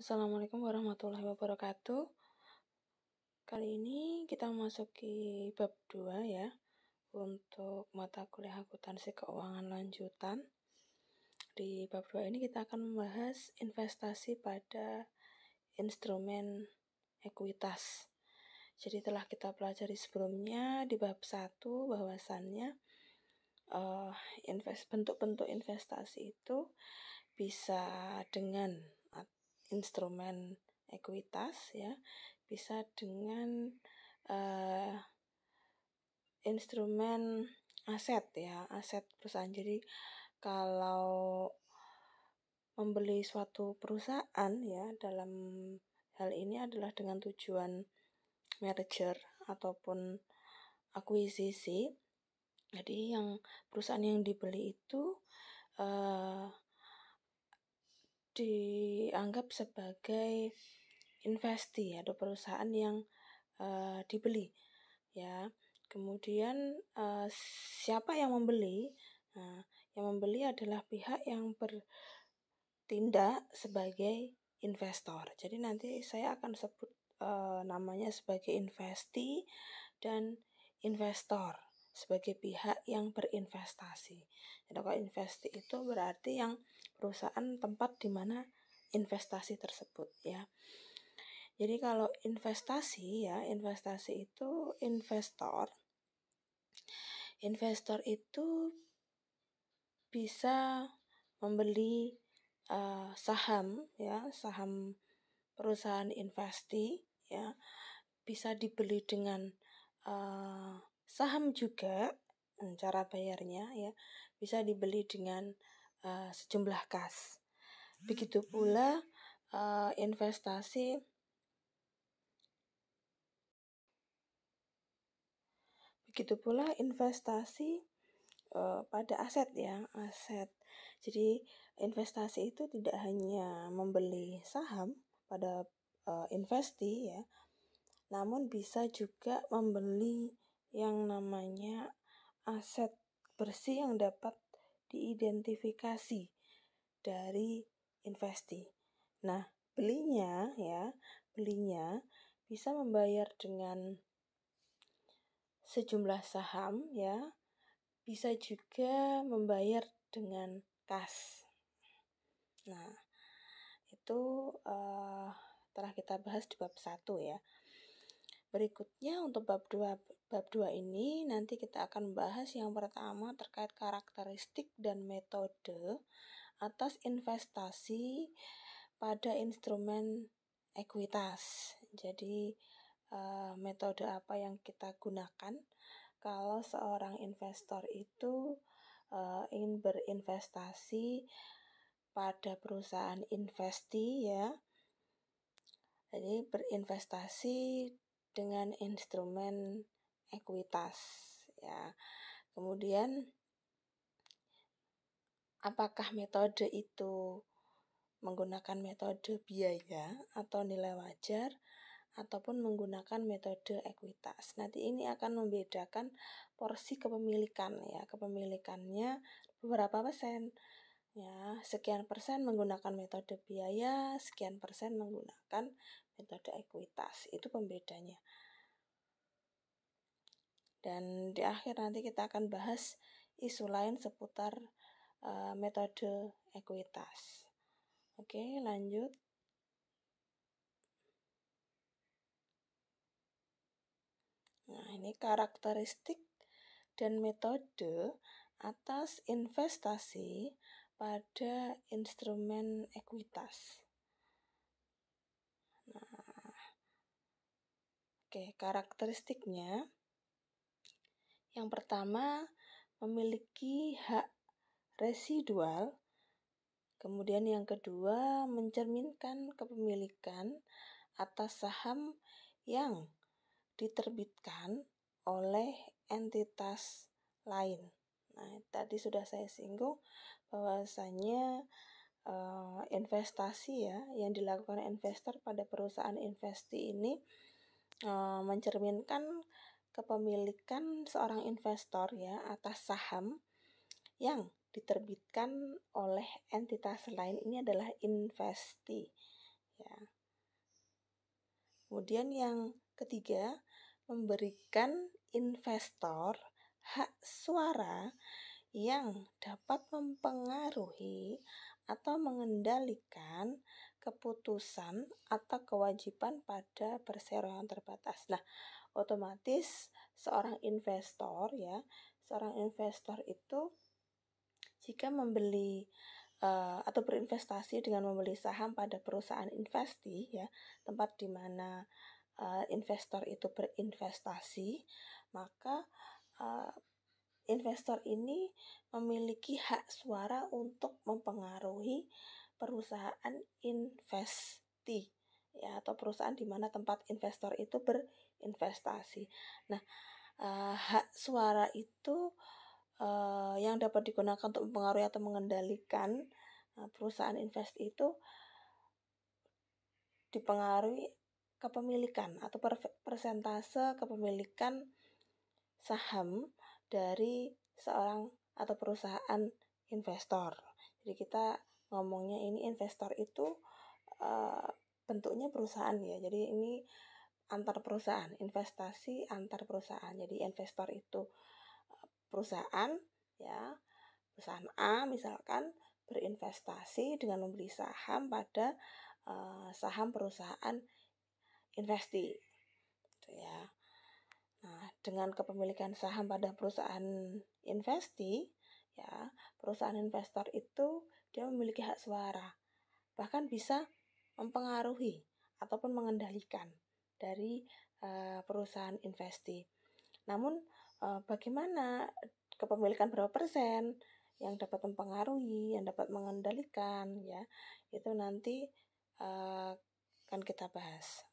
Assalamualaikum warahmatullahi wabarakatuh. Kali ini kita memasuki bab 2 ya, untuk mata kuliah akuntansi keuangan lanjutan. Di bab 2 ini kita akan membahas investasi pada instrumen ekuitas. Jadi telah kita pelajari sebelumnya di bab 1 bahwasannya bentuk-bentuk investasi itu bisa dengan instrumen ekuitas ya, bisa dengan instrumen aset ya, aset perusahaan. Jadi kalau membeli suatu perusahaan ya, dalam hal ini adalah dengan tujuan merger ataupun akuisisi. Jadi yang perusahaan yang dibeli itu dianggap sebagai investi atau perusahaan yang dibeli ya. Kemudian siapa yang membeli? Yang membeli adalah pihak yang bertindak sebagai investor. Jadi nanti saya akan sebut namanya sebagai investi dan investor sebagai pihak yang berinvestasi. Jadi kalau investi itu berarti yang perusahaan tempat di mana investasi tersebut ya. Jadi kalau investasi itu investor itu bisa membeli saham ya, saham perusahaan investi ya, bisa dibeli dengan saham juga. Cara bayarnya ya bisa dibeli dengan sejumlah kas. Begitu pula investasi pada aset ya, aset. Jadi investasi itu tidak hanya membeli saham pada investi ya, namun bisa juga membeli yang namanya aset bersih yang dapat diidentifikasi dari investi. Nah, belinya bisa membayar dengan sejumlah saham ya, bisa juga membayar dengan kas. Nah, itu telah kita bahas di bab 1 ya. Berikutnya untuk bab 2 ini nanti kita akan bahas yang pertama terkait karakteristik dan metode atas investasi pada instrumen ekuitas. Jadi metode apa yang kita gunakan kalau seorang investor itu ingin berinvestasi pada perusahaan investi ya. Jadi berinvestasi dengan instrumen ekuitas ya. Kemudian apakah metode itu menggunakan metode biaya atau nilai wajar ataupun menggunakan metode ekuitas. Nanti ini akan membedakan porsi kepemilikan ya. Kepemilikannya beberapa persen ya, sekian persen menggunakan metode biaya, sekian persen menggunakan metode ekuitas. Itu pembedanya. Dan di akhir nanti kita akan bahas isu lain seputar metode ekuitas. Oke, lanjut. Nah, ini karakteristik dan metode atas investasi pada instrumen ekuitas. Nah, karakteristiknya yang pertama memiliki hak residual, kemudian yang kedua mencerminkan kepemilikan atas saham yang diterbitkan oleh entitas lain. Nah, tadi sudah saya singgung bahwasanya investasi ya yang dilakukan investor pada perusahaan investi ini mencerminkan kepemilikan seorang investor ya atas saham yang diterbitkan oleh entitas lain. Ini adalah investi ya. Kemudian yang ketiga, memberikan investor hak suara yang dapat mempengaruhi atau mengendalikan keputusan atau kewajiban pada perseroan terbatas. Nah, otomatis seorang investor itu jika membeli atau berinvestasi dengan membeli saham pada perusahaan investi, ya, tempat di mana investor itu berinvestasi, maka investor ini memiliki hak suara untuk mempengaruhi perusahaan investi, ya, atau perusahaan di mana tempat investor itu berinvestasi. Nah, hak suara itu yang dapat digunakan untuk mempengaruhi atau mengendalikan perusahaan investi itu dipengaruhi kepemilikan atau persentase kepemilikan saham dari seorang atau perusahaan investor. Jadi kita ngomongnya ini investor itu bentuknya perusahaan, ya. Jadi ini antar perusahaan, investasi antar perusahaan. Jadi investor itu perusahaan, ya, perusahaan A misalkan berinvestasi dengan membeli saham pada saham perusahaan investi, gitu ya. Nah, dengan kepemilikan saham pada perusahaan investi, ya, perusahaan investor itu dia memiliki hak suara, bahkan bisa mempengaruhi ataupun mengendalikan dari perusahaan investi. Namun bagaimana kepemilikan berapa persen yang dapat mempengaruhi, yang dapat mengendalikan, ya, itu nanti akan kita bahas.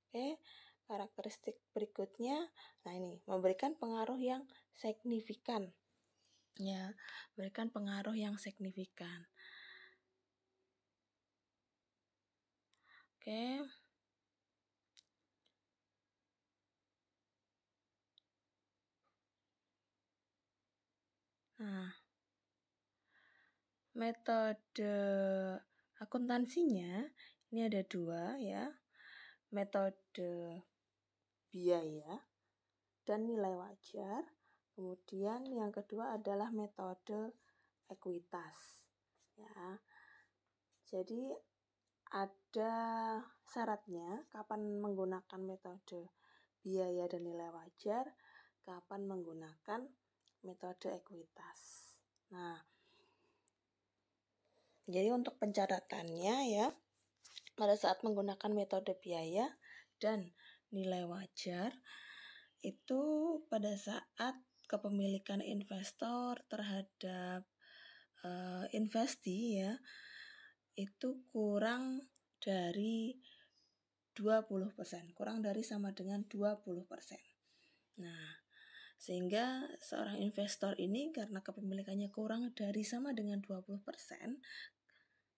Oke, karakteristik berikutnya, nah ini memberikan pengaruh yang signifikan, ya, memberikan pengaruh yang signifikan. Oke. Nah, metode akuntansinya ini ada dua, ya. Metode biaya dan nilai wajar. Kemudian yang kedua adalah metode ekuitas, ya. Jadi ada syaratnya kapan menggunakan metode biaya dan nilai wajar, kapan menggunakan metode ekuitas. Nah, jadi untuk pencatatannya, ya, pada saat menggunakan metode biaya dan nilai wajar itu pada saat kepemilikan investor terhadap investi, ya, itu kurang dari 20%, kurang dari sama dengan 20%. Nah, sehingga seorang investor ini karena kepemilikannya kurang dari sama dengan 20%,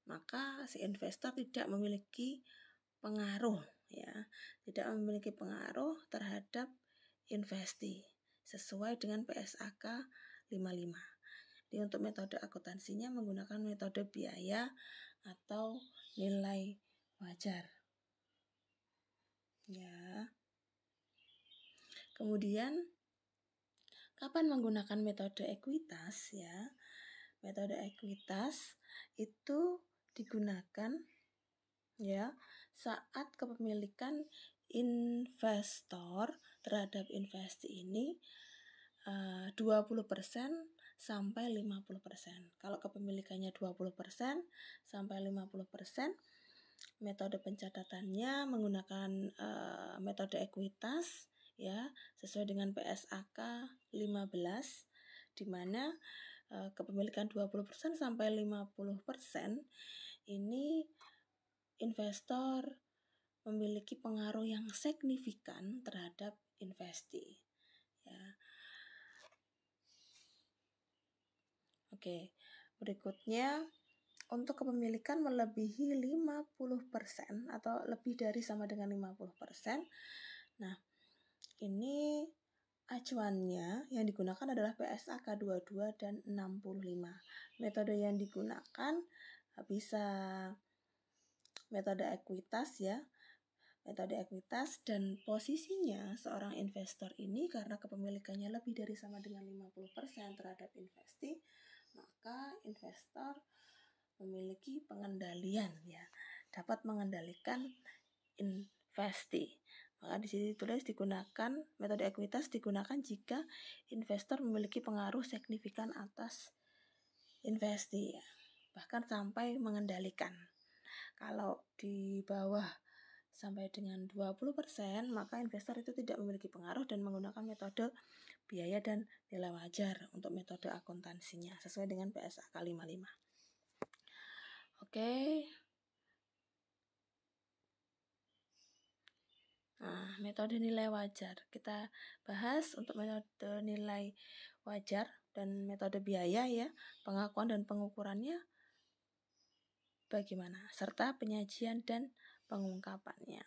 maka si investor tidak memiliki pengaruh, ya, tidak memiliki pengaruh terhadap investi sesuai dengan PSAK 55. Jadi untuk metode akuntansinya menggunakan metode biaya atau nilai wajar, ya. Kemudian kapan menggunakan metode ekuitas, ya? Metode ekuitas itu digunakan, ya, saat kepemilikan investor terhadap investi ini 20% sampai 50%. Kalau kepemilikannya 20% sampai 50%, metode pencatatannya menggunakan metode ekuitas, ya, sesuai dengan PSAK 15, di mana kepemilikan 20% sampai 50% ini investor memiliki pengaruh yang signifikan terhadap investi, ya. Oke, berikutnya untuk kepemilikan melebihi 50% atau lebih dari sama dengan 50%. Nah, ini acuannya yang digunakan adalah PSAK 22 dan 65. Metode yang digunakan bisa metode ekuitas ya. Metode ekuitas dan posisinya seorang investor ini karena kepemilikannya lebih dari sama dengan 50% terhadap investi, maka investor memiliki pengendalian ya, dapat mengendalikan investi. Maka di sini ditulis digunakan metode ekuitas digunakan jika investor memiliki pengaruh signifikan atas investi ya, bahkan sampai mengendalikan. Kalau di bawah sampai dengan 20%, maka investor itu tidak memiliki pengaruh dan menggunakan metode biaya dan nilai wajar untuk metode akuntansinya sesuai dengan PSAK 55. Oke. Nah, metode nilai wajar. Kita bahas untuk metode nilai wajar dan metode biaya ya, pengakuan dan pengukurannya bagaimana, serta penyajian dan pengungkapannya.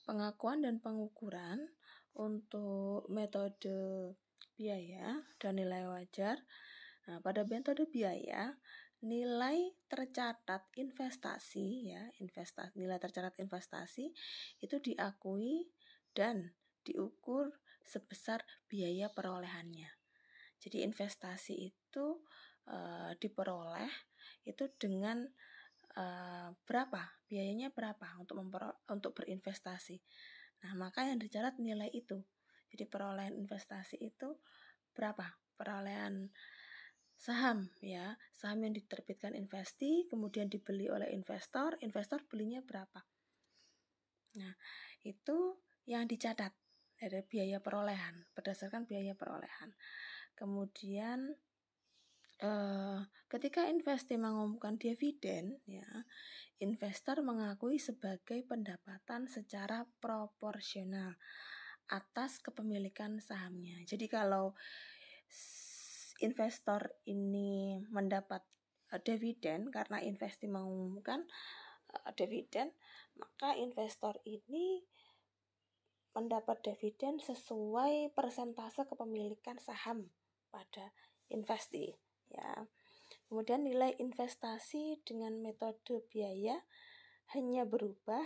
Pengakuan dan pengukuran untuk metode biaya dan nilai wajar. Nah, pada metode biaya, nilai tercatat investasi ya, nilai tercatat investasi itu diakui dan diukur sebesar biaya perolehannya. Jadi investasi itu diperoleh itu dengan berapa, biayanya berapa untuk berinvestasi. Nah, maka yang dicatat nilai itu. Jadi perolehan investasi itu berapa? Perolehan saham ya, saham yang diterbitkan investi kemudian dibeli oleh investor belinya berapa. Nah, itu yang dicatat dari biaya perolehan, berdasarkan biaya perolehan. Kemudian ketika investi mengumumkan dividen ya, investor mengakui sebagai pendapatan secara proporsional atas kepemilikan sahamnya. Jadi kalau investor ini mendapat dividen karena investi mengumumkan dividen, maka investor ini mendapat dividen sesuai persentase kepemilikan saham pada investi ya. Kemudian nilai investasi dengan metode biaya hanya berubah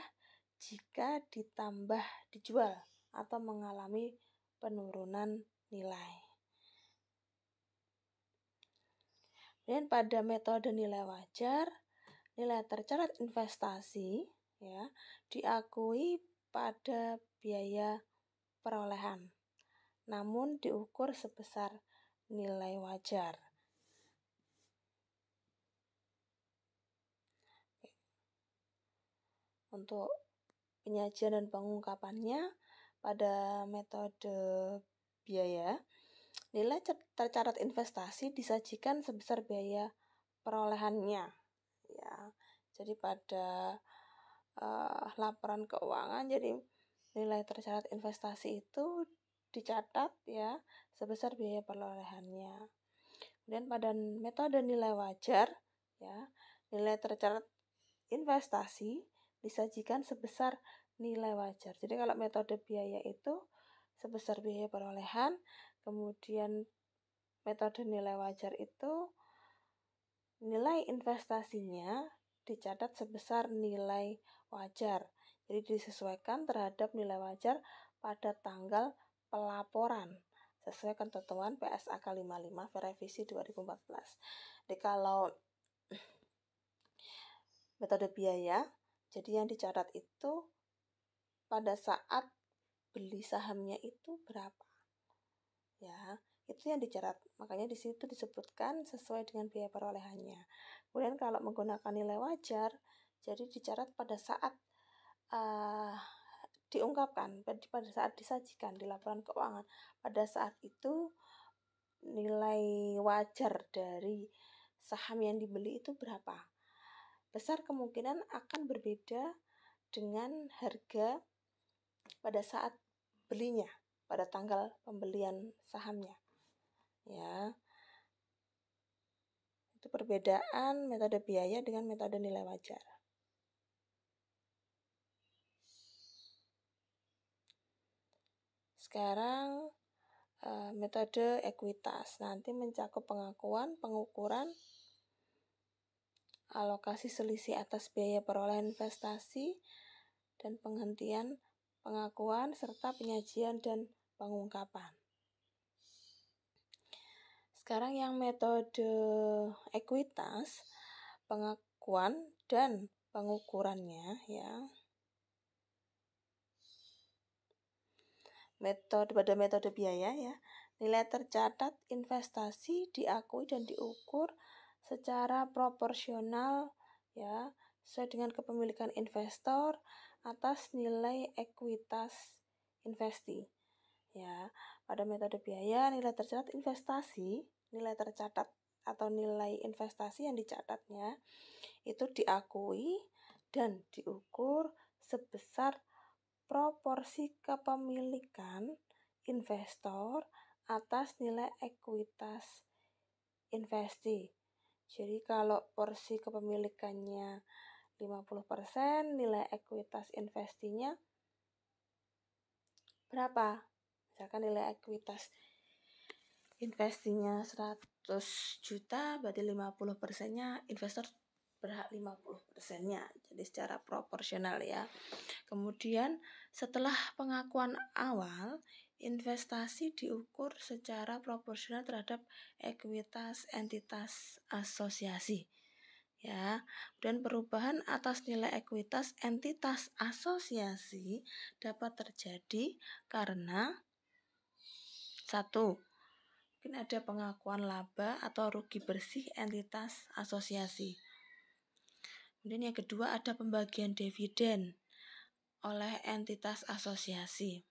jika ditambah dijual atau mengalami penurunan nilai. Dan pada metode nilai wajar, nilai tercatat investasi ya diakui pada biaya perolehan, namun diukur sebesar nilai wajar. Untuk penyajian dan pengungkapannya pada metode biaya, nilai tercatat investasi disajikan sebesar biaya perolehannya ya. Jadi pada laporan keuangan, jadi nilai tercatat investasi itu dicatat ya sebesar biaya perolehannya. Kemudian pada metode nilai wajar ya, nilai tercatat investasi disajikan sebesar nilai wajar. Jadi kalau metode biaya itu sebesar biaya perolehan, kemudian metode nilai wajar itu nilai investasinya dicatat sebesar nilai wajar. Jadi disesuaikan terhadap nilai wajar pada tanggal pelaporan sesuai ketentuan PSAK 55 revisi 2014. Jadi kalau metode biaya, jadi yang dicatat itu pada saat beli sahamnya itu berapa. Ya, itu yang dicatat. Makanya di situ disebutkan sesuai dengan biaya perolehannya. Kemudian kalau menggunakan nilai wajar, jadi dicatat pada saat diungkapkan, pada saat disajikan di laporan keuangan. Pada saat itu nilai wajar dari saham yang dibeli itu berapa. Besar kemungkinan akan berbeda dengan harga pada saat belinya, pada tanggal pembelian sahamnya. Ya. Itu perbedaan metode biaya dengan metode nilai wajar. Sekarang metode ekuitas nanti mencakup pengakuan, pengukuran, alokasi selisih atas biaya perolehan investasi, dan penghentian pengakuan, serta penyajian dan pengungkapan. Sekarang yang metode ekuitas, pengakuan dan pengukurannya ya. Pada metode biaya ya, nilai tercatat investasi diakui dan diukur secara proporsional ya, sesuai dengan kepemilikan investor atas nilai ekuitas investi. Ya, pada metode biaya nilai tercatat investasi, nilai tercatat atau nilai investasi yang dicatatnya itu diakui dan diukur sebesar proporsi kepemilikan investor atas nilai ekuitas investi. Jadi kalau porsi kepemilikannya 50%, nilai ekuitas investinya berapa? Misalkan nilai ekuitas investinya 100 juta, berarti 50%-nya investor berhak 50%-nya. Jadi secara proporsional ya. Kemudian setelah pengakuan awal, investasi diukur secara proporsional terhadap ekuitas entitas asosiasi. Ya, dan perubahan atas nilai ekuitas entitas asosiasi dapat terjadi karena 1. Mungkin ada pengakuan laba atau rugi bersih entitas asosiasi. Kemudian yang kedua ada pembagian dividen oleh entitas asosiasi.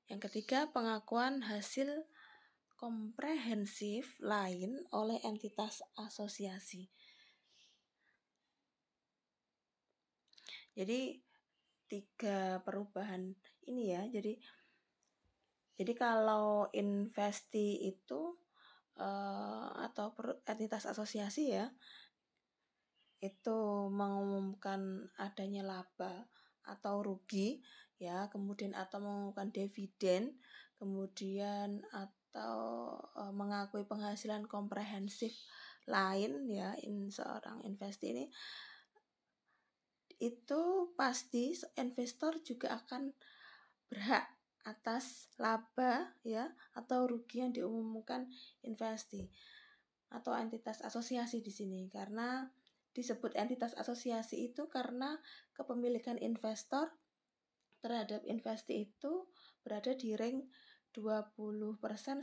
Yang ketiga pengakuan hasil komprehensif lain oleh entitas asosiasi. Jadi 3 perubahan ini ya. Jadi kalau investi itu atau entitas asosiasi ya, itu mengumumkan adanya laba atau rugi ya, kemudian atau mengumumkan dividen, kemudian atau mengakui penghasilan komprehensif lain ya, seorang investi ini, itu pasti investor juga akan berhak atas laba ya atau rugi yang diumumkan investi atau entitas asosiasi di sini, karena disebut entitas asosiasi itu karena kepemilikan investor terhadap investi itu berada di ring 20%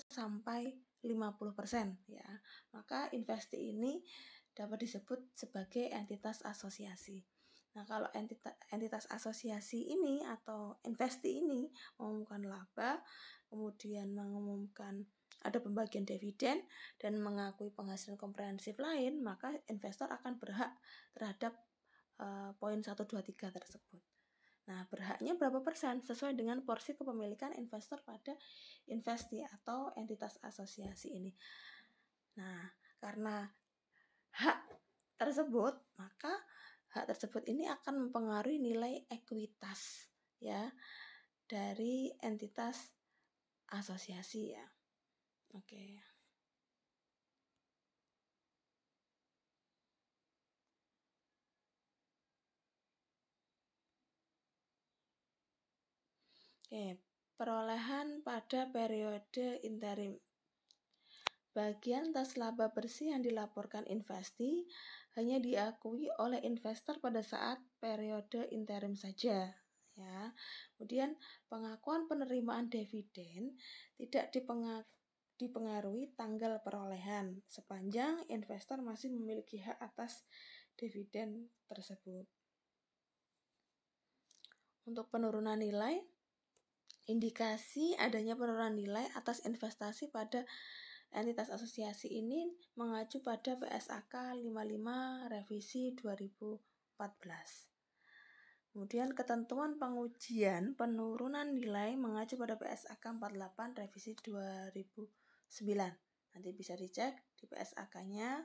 sampai 50% ya. Maka investi ini dapat disebut sebagai entitas asosiasi. Nah, kalau entitas asosiasi ini atau investi ini mengumumkan laba, kemudian mengumumkan ada pembagian dividen dan mengakui penghasilan komprehensif lain, maka investor akan berhak terhadap poin 1, 2, 3 tersebut. Nah, berhaknya berapa persen? Sesuai dengan porsi kepemilikan investor pada investi atau entitas asosiasi ini. Nah, karena hak tersebut, maka hak tersebut ini akan mempengaruhi nilai ekuitas ya dari entitas asosiasi ya. Oke. Perolehan pada periode interim. Bagian tas laba bersih yang dilaporkan investi hanya diakui oleh investor pada saat periode interim saja ya. Kemudian pengakuan penerimaan dividen tidak dipengaruhi tanggal perolehan sepanjang investor masih memiliki hak atas dividen tersebut. Untuk penurunan nilai, indikasi adanya penurunan nilai atas investasi pada entitas asosiasi ini mengacu pada PSAK 55 revisi 2014. Kemudian ketentuan pengujian penurunan nilai mengacu pada PSAK 48 revisi 2009. Nanti bisa dicek di PSAK-nya.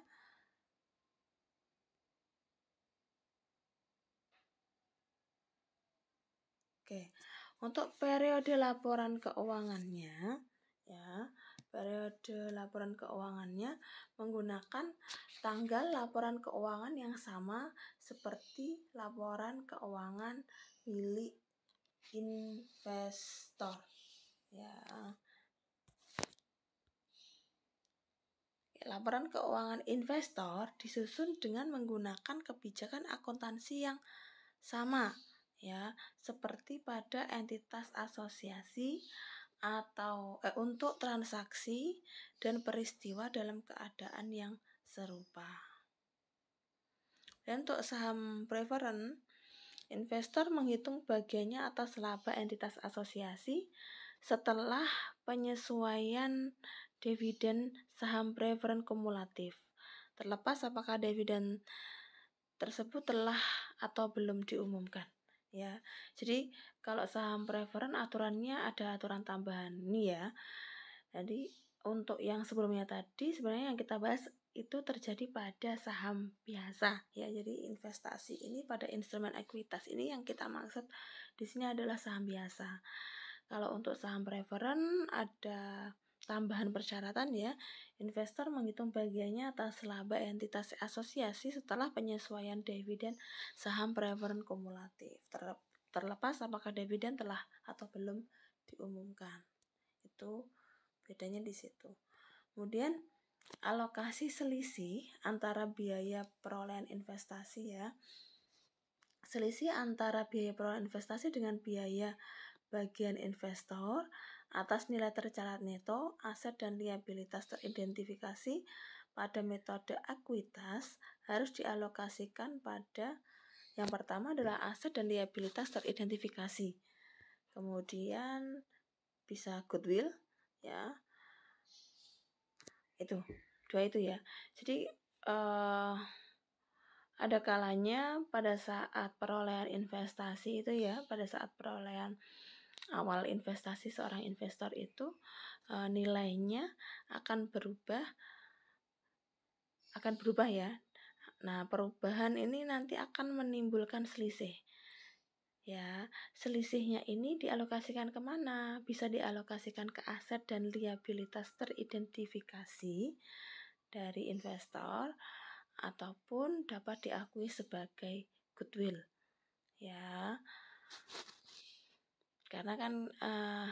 Oke, untuk periode laporan keuangannya ya, periode laporan keuangannya menggunakan tanggal laporan keuangan yang sama seperti laporan keuangan milik investor. Ya. Laporan keuangan investor disusun dengan menggunakan kebijakan akuntansi yang sama, ya, seperti pada entitas asosiasi atau untuk transaksi dan peristiwa dalam keadaan yang serupa. Dan untuk saham preferen, investor menghitung bagiannya atas laba entitas asosiasi setelah penyesuaian dividen saham preferen kumulatif, terlepas apakah dividen tersebut telah atau belum diumumkan. Ya, jadi kalau saham preferen aturannya ada aturan tambahan nih ya. Jadi untuk yang sebelumnya tadi sebenarnya yang kita bahas itu terjadi pada saham biasa ya. Jadi investasi ini pada instrumen ekuitas ini yang kita maksud di sini adalah saham biasa. Kalau untuk saham preferen ada tambahan persyaratan ya, investor menghitung bagiannya atas laba entitas asosiasi setelah penyesuaian dividen saham preferen kumulatif, terlepas apakah dividen telah atau belum diumumkan. Itu bedanya di situ. Kemudian alokasi selisih antara biaya perolehan investasi ya. Selisih antara biaya perolehan investasi dengan biaya bagian investor atas nilai tercatat neto, aset dan liabilitas teridentifikasi pada metode ekuitas harus dialokasikan pada yang pertama adalah aset dan liabilitas teridentifikasi. Kemudian bisa goodwill ya. Itu, dua itu ya. Jadi ada kalanya pada saat perolehan investasi itu ya, pada saat perolehan awal investasi seorang investor itu nilainya akan berubah ya. Nah, perubahan ini nanti akan menimbulkan selisih. Ya, selisihnya ini dialokasikan kemana? Bisa dialokasikan ke aset dan liabilitas teridentifikasi dari investor ataupun dapat diakui sebagai goodwill. Ya, karena kan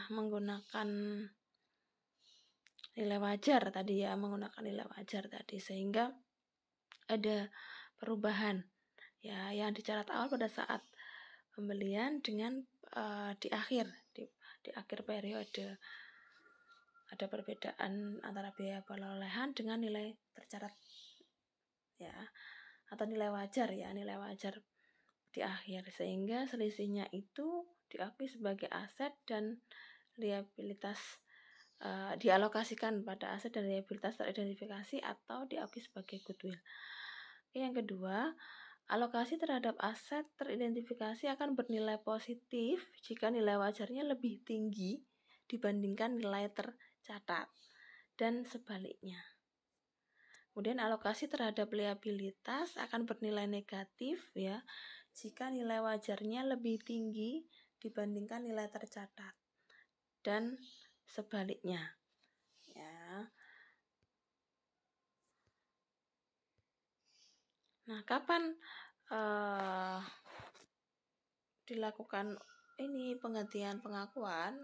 menggunakan nilai wajar tadi ya, sehingga ada perubahan ya yang dicatat awal pada saat pembelian dengan di akhir periode ada perbedaan antara biaya perolehan dengan nilai tercatat ya, atau nilai wajar di akhir, sehingga selisihnya itu diakui sebagai aset dan liabilitas dialokasikan pada aset dan liabilitas teridentifikasi atau diakui sebagai goodwill. Yang kedua, alokasi terhadap aset teridentifikasi akan bernilai positif jika nilai wajarnya lebih tinggi dibandingkan nilai tercatat dan sebaliknya. Kemudian alokasi terhadap liabilitas akan bernilai negatif ya jika nilai wajarnya lebih tinggi dibandingkan nilai tercatat dan sebaliknya. Ya. Nah, kapan dilakukan ini penggantian pengakuan?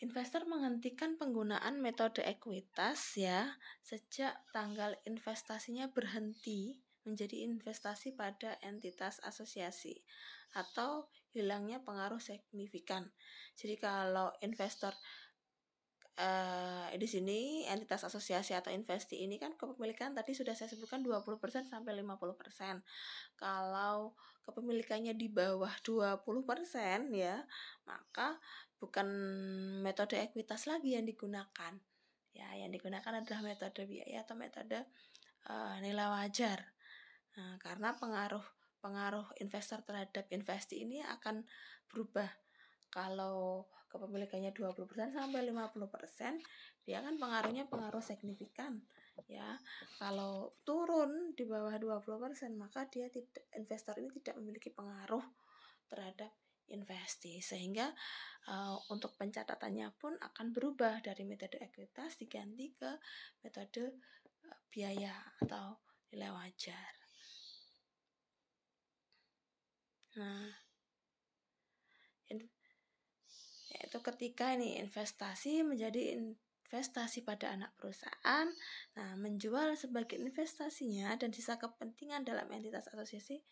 Investor menghentikan penggunaan metode ekuitas ya sejak tanggal investasinya berhenti menjadi investasi pada entitas asosiasi atau hilangnya pengaruh signifikan. Jadi kalau investor di sini entitas asosiasi atau investi ini kan kepemilikan tadi sudah saya sebutkan 20% sampai 50%. Kalau kepemilikannya di bawah 20% ya, maka bukan metode ekuitas lagi yang digunakan. Ya, yang digunakan adalah metode biaya atau metode nilai wajar. Nah, karena pengaruh investor terhadap investi ini akan berubah. Kalau kepemilikannya 20% sampai 50%, dia kan pengaruh signifikan ya. Kalau turun di bawah 20%, maka investor ini tidak memiliki pengaruh terhadap investi, sehingga untuk pencatatannya pun akan berubah dari metode ekuitas diganti ke metode biaya atau nilai wajar. Nah, yaitu ketika ini investasi menjadi investasi pada anak perusahaan, nah menjual sebagian investasinya dan sisa kepentingan dalam entitas asosiasi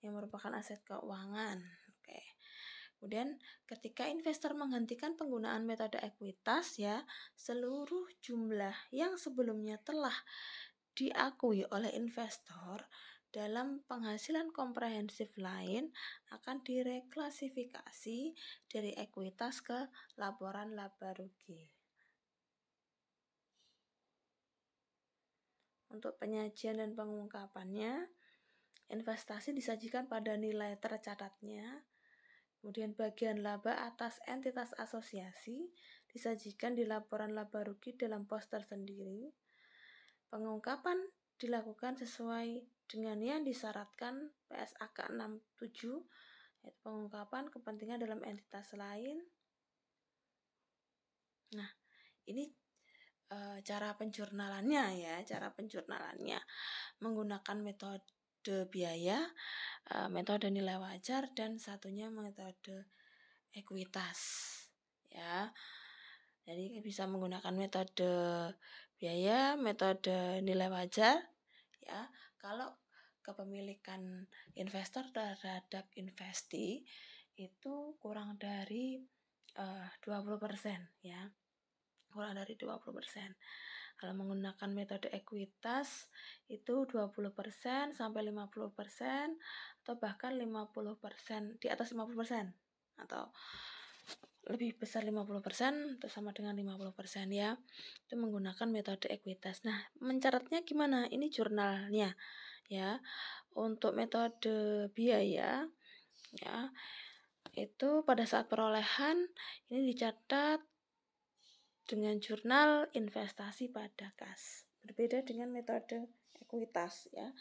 yang merupakan aset keuangan. Oke. Kemudian ketika investor menghentikan penggunaan metode ekuitas, ya, seluruh jumlah yang sebelumnya telah diakui oleh investor dalam penghasilan komprehensif lain akan direklasifikasi dari ekuitas ke laporan laba rugi. Untuk penyajian dan pengungkapannya, investasi disajikan pada nilai tercatatnya. Kemudian bagian laba atas entitas asosiasi disajikan di laporan laba rugi dalam pos tersendiri. Pengungkapan dilakukan sesuai dengan yang disyaratkan PSAK 67, yaitu pengungkapan kepentingan dalam entitas lain. Nah, ini cara penjurnalannya, ya. Cara penjurnalannya menggunakan metode biaya, metode nilai wajar, dan satunya metode ekuitas, ya. Jadi bisa menggunakan metode biaya, metode nilai wajar, ya. Kalau kepemilikan investor terhadap investi itu kurang dari 20%, ya. Kurang dari 20%. Kalau menggunakan metode ekuitas itu 20% sampai 50% atau bahkan 50%, di atas 50%, atau lebih besar 50% atau sama dengan 50%, ya. Itu menggunakan metode ekuitas. Nah, mencatatnya gimana? Ini jurnalnya, ya. Untuk metode biaya, ya, itu pada saat perolehan ini dicatat dengan jurnal investasi pada kas. Berbeda dengan metode ekuitas, ya.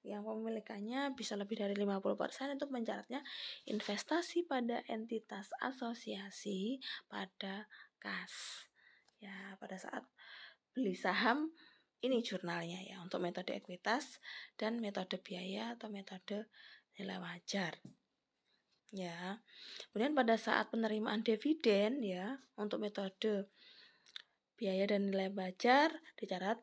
Yang pemilikannya bisa lebih dari 50% itu mencatatnya investasi pada entitas asosiasi pada kas. Ya, pada saat beli saham ini jurnalnya, ya, untuk metode ekuitas dan metode biaya atau metode nilai wajar. Ya. Kemudian pada saat penerimaan dividen, ya, untuk metode biaya dan nilai wajar dicatat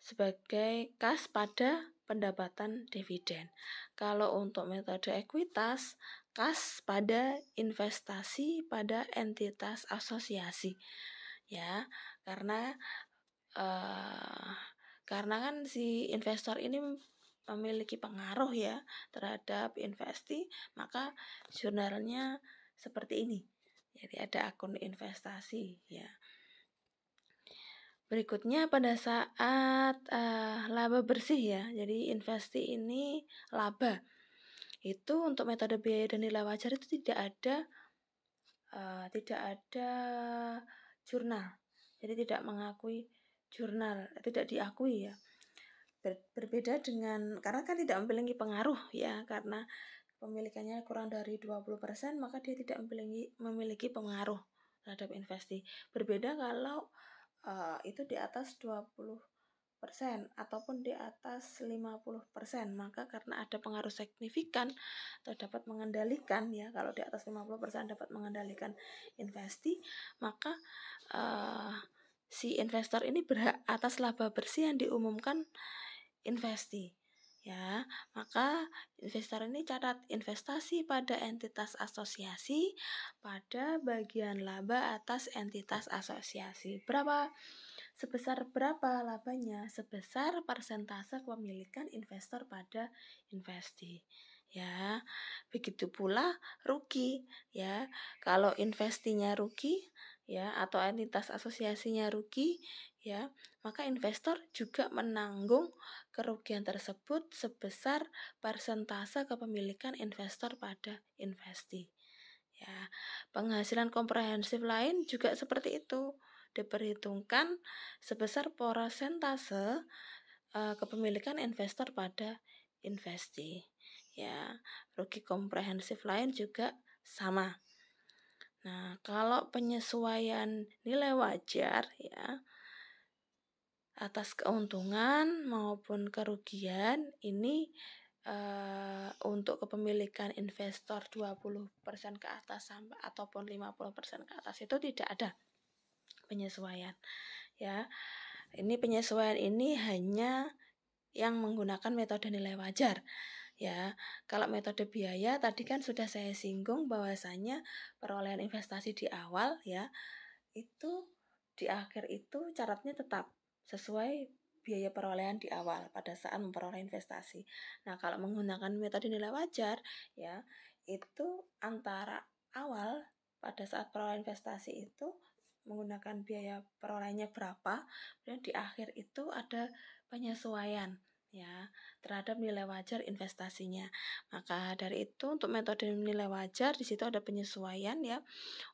sebagai kas pada pendapatan dividen. Kalau untuk metode ekuitas, kas pada investasi pada entitas asosiasi, ya, karena kan si investor ini memiliki pengaruh, ya, terhadap investi, maka jurnalnya seperti ini. Jadi ada akun investasi, ya. Berikutnya pada saat laba bersih, ya. Jadi investi ini laba. Itu untuk metode biaya dan nilai wajar itu tidak ada jurnal. Jadi tidak mengakui jurnal, tidak diakui, ya. Berbeda dengan, karena kan tidak memiliki pengaruh, ya, karena pemilikannya kurang dari 20%, maka dia tidak memiliki pengaruh terhadap investi. Berbeda kalau itu di atas 20% ataupun di atas 50%, maka karena ada pengaruh signifikan atau dapat mengendalikan, ya, kalau di atas 50% dapat mengendalikan investi, maka si investor ini berhak atas laba bersih yang diumumkan investi, ya. Maka investor ini catat investasi pada entitas asosiasi pada bagian laba atas entitas asosiasi. Sebesar berapa labanya? Sebesar persentase kepemilikan investor pada investi, ya. Begitu pula rugi, ya. Kalau investinya rugi, ya, atau entitas asosiasinya rugi, ya, maka investor juga menanggung kerugian tersebut sebesar persentase kepemilikan investor pada investi, ya. Penghasilan komprehensif lain juga seperti itu, diperhitungkan sebesar persentase kepemilikan investor pada investi, ya. Rugi komprehensif lain juga sama. Nah, kalau penyesuaian nilai wajar ya atas keuntungan maupun kerugian ini untuk kepemilikan investor 20% ke atas sampai ataupun 50% ke atas itu tidak ada penyesuaian ya. Ini penyesuaian ini hanya yang menggunakan metode nilai wajar ya. Kalau metode biaya tadi kan sudah saya singgung bahwasanya perolehan investasi di awal ya itu di akhir itu syaratnya tetap sesuai biaya perolehan di awal pada saat memperoleh investasi. Nah, kalau menggunakan metode nilai wajar ya itu antara awal pada saat perolehan investasi itu menggunakan biaya perolehannya berapa, dan di akhir itu ada penyesuaian ya terhadap nilai wajar investasinya. Maka dari itu untuk metode nilai wajar di situ ada penyesuaian ya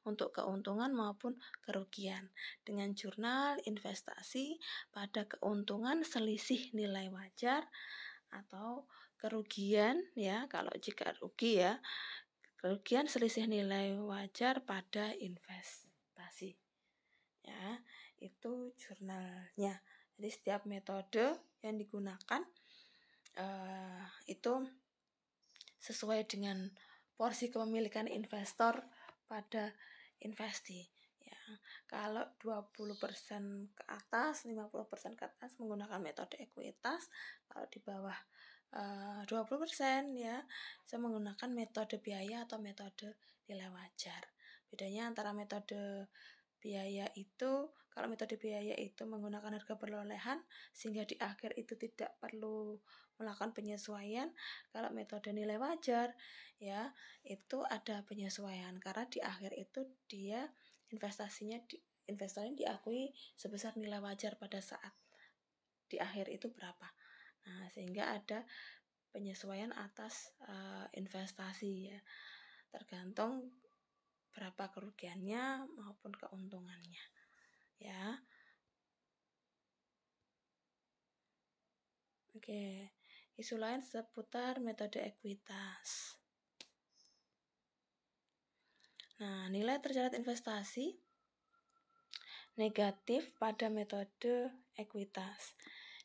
untuk keuntungan maupun kerugian dengan jurnal investasi pada keuntungan selisih nilai wajar atau kerugian ya kalau jika rugi ya kerugian selisih nilai wajar pada investasi ya itu jurnalnya. Jadi setiap metode yang digunakan itu sesuai dengan porsi kepemilikan investor pada investi ya. Kalau 20% ke atas, 50% ke atas menggunakan metode ekuitas, kalau di bawah 20% ya saya menggunakan metode biaya atau metode nilai wajar. Bedanya antara metode biaya itu, kalau metode biaya itu menggunakan harga perolehan sehingga di akhir itu tidak perlu melakukan penyesuaian. Kalau metode nilai wajar ya itu ada penyesuaian karena di akhir itu dia investornya diakui sebesar nilai wajar pada saat di akhir itu berapa. Nah, sehingga ada penyesuaian atas investasi ya. Tergantung berapa kerugiannya maupun keuntungannya ya. Oke, isu lain seputar metode ekuitas. Nah, nilai tercatat investasi negatif pada metode ekuitas.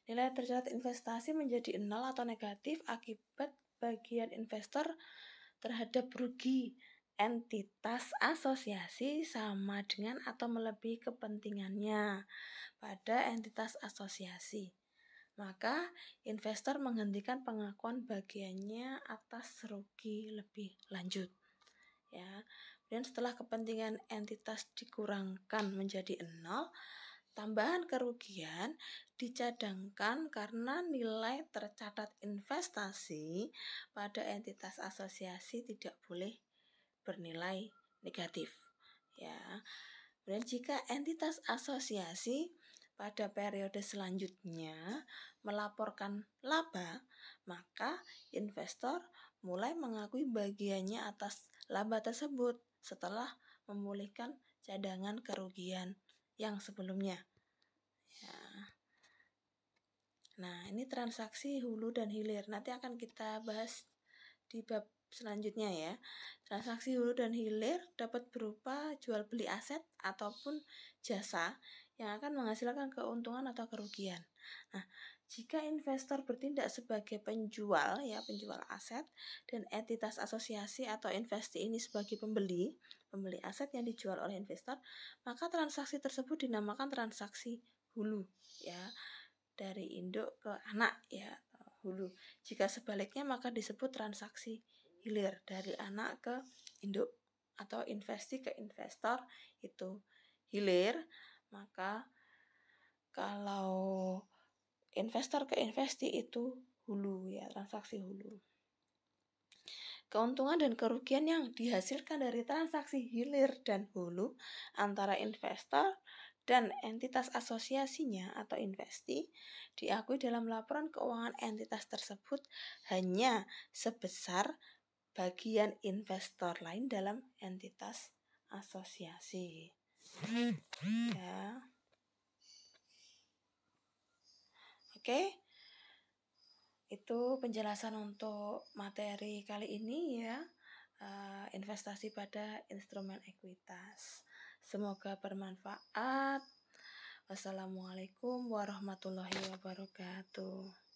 Nilai tercatat investasi menjadi 0 atau negatif akibat bagian investor terhadap rugi entitas asosiasi sama dengan atau melebihi kepentingannya pada entitas asosiasi. Maka investor menghentikan pengakuan bagiannya atas rugi lebih lanjut. Ya. Dan setelah kepentingan entitas dikurangkan menjadi 0, tambahan kerugian dicadangkan karena nilai tercatat investasi pada entitas asosiasi tidak boleh bernilai negatif. Ya. Dan jika entitas asosiasi pada periode selanjutnya melaporkan laba, maka investor mulai mengakui bagiannya atas laba tersebut setelah memulihkan cadangan kerugian yang sebelumnya. Ya. Nah, ini transaksi hulu dan hilir. Nanti akan kita bahas di bab selanjutnya ya. Transaksi hulu dan hilir dapat berupa jual beli aset ataupun jasa yang akan menghasilkan keuntungan atau kerugian. Nah, jika investor bertindak sebagai penjual aset dan entitas asosiasi atau investi ini sebagai pembeli aset yang dijual oleh investor, maka transaksi tersebut dinamakan transaksi hulu ya. Dari induk ke anak ya, hulu. Jika sebaliknya maka disebut transaksi hilir, dari anak ke induk atau investi ke investor itu hilir. Maka kalau investor ke investi itu hulu ya, transaksi hulu. Keuntungan dan kerugian yang dihasilkan dari transaksi hilir dan hulu antara investor dan entitas asosiasinya atau investi diakui dalam laporan keuangan entitas tersebut hanya sebesar bagian investor lain dalam entitas asosiasi. Ya. Oke. Itu penjelasan untuk materi kali ini ya, investasi pada instrumen ekuitas. Semoga bermanfaat. Wassalamualaikum warahmatullahi wabarakatuh.